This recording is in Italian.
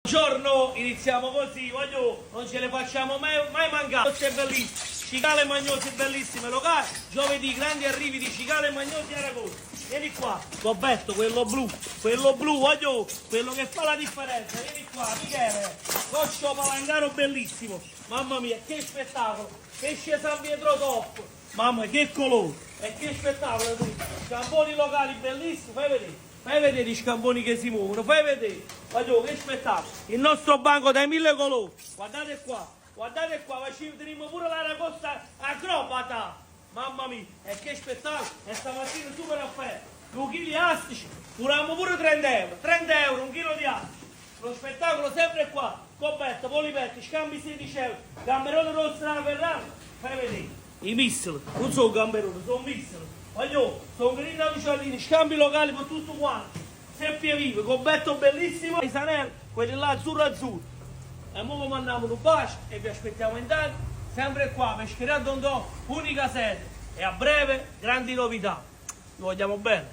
Buongiorno, iniziamo così, voglio, non ce le facciamo mai mancare. Questo è bellissimo, cicale magnosi bellissime locali, giovedì grandi arrivi di cicale magnosi aragosi. Vieni qua, Roberto, quello blu, voglio, quello che fa la differenza, vieni qua, Michele, coscio palangaro bellissimo, mamma mia, che spettacolo, pesce San Pietro top, mamma mia, che colore, e che spettacolo, scamponi locali bellissimi, fai vedere i scamponi che si muovono, fai vedere, voglio, che spettacolo, il nostro banco dai 1000 colori, guardate qua, ma ci vedremo pure l'aragosta acrobata. Mamma mia, e che spettacolo! E stamattina super offerta! 2 kg astici, curiamo pure 30 euro! 30 euro, 1 chilo di astici! Lo spettacolo sempre qua! Coperto, polipetti, scambi 16 euro! Gamberone rosso della Ferrari! Fai vedere! I missili! Non sono gamberoni, sono missili! Voglio, sono grilli lucciolini, scambi locali per tutto quanto! Seppie vive, coperto bellissimo! I sanelli, quelli là azzurro! E ora mandiamo un bacio e vi aspettiamo in tanti! Sempre qua, Pescheria Dondò, unica sede e a breve grandi novità. Vi vogliamo bene.